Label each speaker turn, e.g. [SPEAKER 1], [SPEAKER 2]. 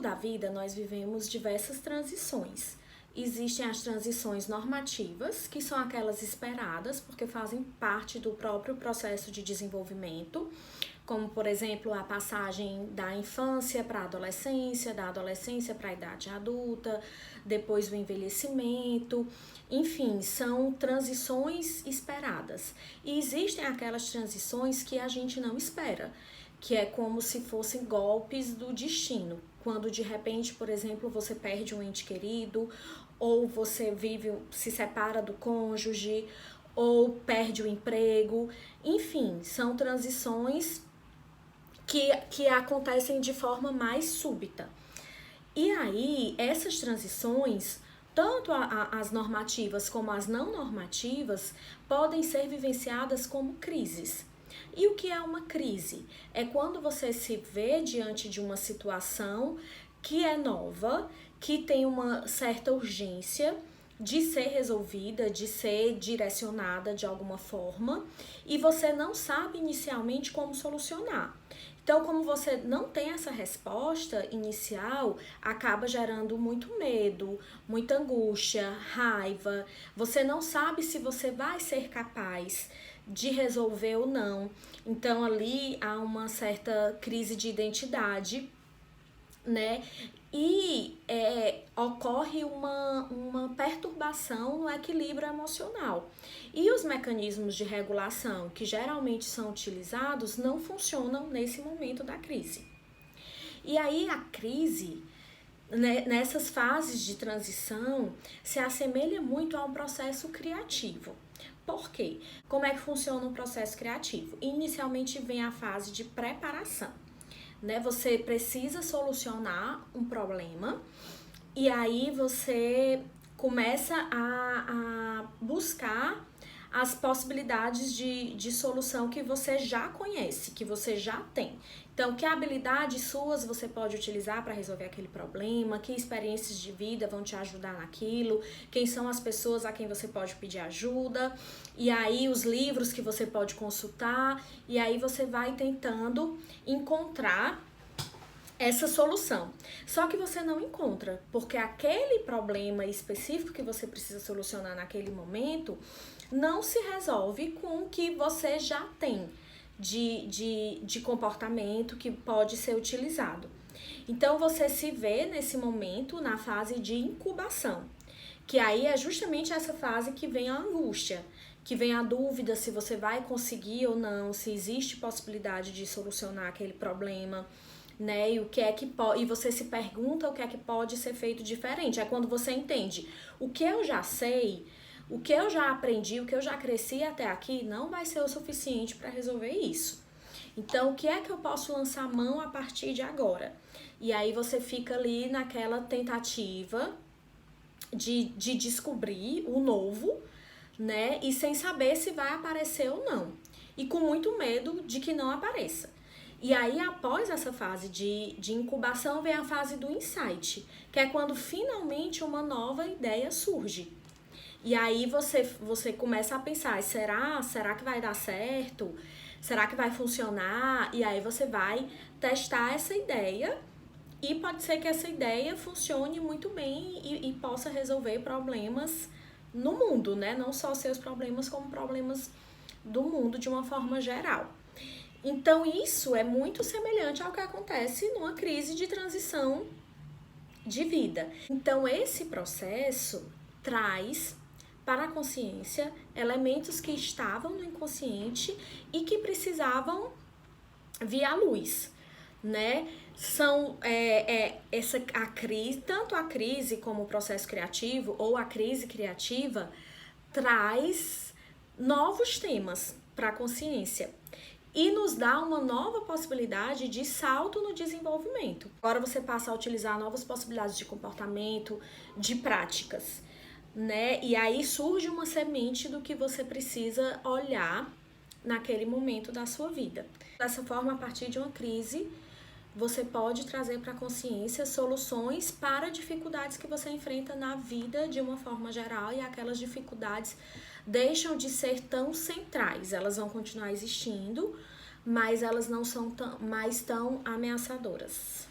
[SPEAKER 1] da vida, nós vivemos diversas transições. Existem as transições normativas, que são aquelas esperadas, porque fazem parte do próprio processo de desenvolvimento, como, por exemplo, a passagem da infância para a adolescência, da adolescência para a idade adulta, depois o envelhecimento, enfim, são transições esperadas. E existem aquelas transições que a gente não espera, que é como se fossem golpes do destino. Quando de repente, por exemplo, você perde um ente querido, ou você se separa do cônjuge, ou perde o emprego, enfim, são transições que acontecem de forma mais súbita. E aí, essas transições, tanto as normativas como as não normativas, podem ser vivenciadas como crises. E o que é uma crise? É quando você se vê diante de uma situação que é nova, que tem uma certa urgência de ser resolvida, de ser direcionada de alguma forma, e você não sabe inicialmente como solucionar. Então, como você não tem essa resposta inicial, acaba gerando muito medo, muita angústia, raiva. Você não sabe se você vai ser capaz de resolver ou não. Então, ali há uma certa crise de identidade, né? E ocorre uma perturbação no equilíbrio emocional. E os mecanismos de regulação que geralmente são utilizados não funcionam nesse momento da crise. E aí a crise, né, nessas fases de transição, se assemelha muito a um processo criativo. Por quê? Como é que funciona um processo criativo? Inicialmente vem a fase de preparação. Né? Você precisa solucionar um problema e aí você começa a buscar as possibilidades de solução que você já conhece, que você já tem. Então, que habilidades suas você pode utilizar para resolver aquele problema, que experiências de vida vão te ajudar naquilo, quem são as pessoas a quem você pode pedir ajuda, e aí os livros que você pode consultar, e aí você vai tentando encontrar essa solução. Só que você não encontra, porque aquele problema específico que você precisa solucionar naquele momento não se resolve com o que você já tem de comportamento que pode ser utilizado. Então você se vê nesse momento na fase de incubação, que aí é justamente essa fase que vem a angústia, que vem a dúvida se você vai conseguir ou não, se existe possibilidade de solucionar aquele problema, né? E o que é que pode, e você se pergunta o que é que pode ser feito diferente. É quando você entende o que eu já sei, o que eu já aprendi, o que eu já cresci até aqui não vai ser o suficiente para resolver isso. Então, o que é que eu posso lançar mão a partir de agora? E aí você fica ali naquela tentativa de descobrir o novo, né? E sem saber se vai aparecer ou não. E com muito medo de que não apareça. E aí, após essa fase de incubação, vem a fase do insight, que é quando finalmente uma nova ideia surge. E aí você começa a pensar, será que vai dar certo? Será que vai funcionar? E aí você vai testar essa ideia e pode ser que essa ideia funcione muito bem e possa resolver problemas no mundo, né? Não só seus problemas, como problemas do mundo de uma forma geral. Então, isso é muito semelhante ao que acontece numa crise de transição de vida. Então, esse processo traz para a consciência elementos que estavam no inconsciente e que precisavam vir à luz, né? São a crise, tanto a crise como o processo criativo ou a crise criativa traz novos temas para a consciência e nos dá uma nova possibilidade de salto no desenvolvimento. Agora você passa a utilizar novas possibilidades de comportamento, de práticas, né? E aí surge uma semente do que você precisa olhar naquele momento da sua vida. Dessa forma, a partir de uma crise, você pode trazer para a consciência soluções para dificuldades que você enfrenta na vida de uma forma geral, e aquelas dificuldades deixam de ser tão centrais. Elas vão continuar existindo, mas elas não são mais tão ameaçadoras.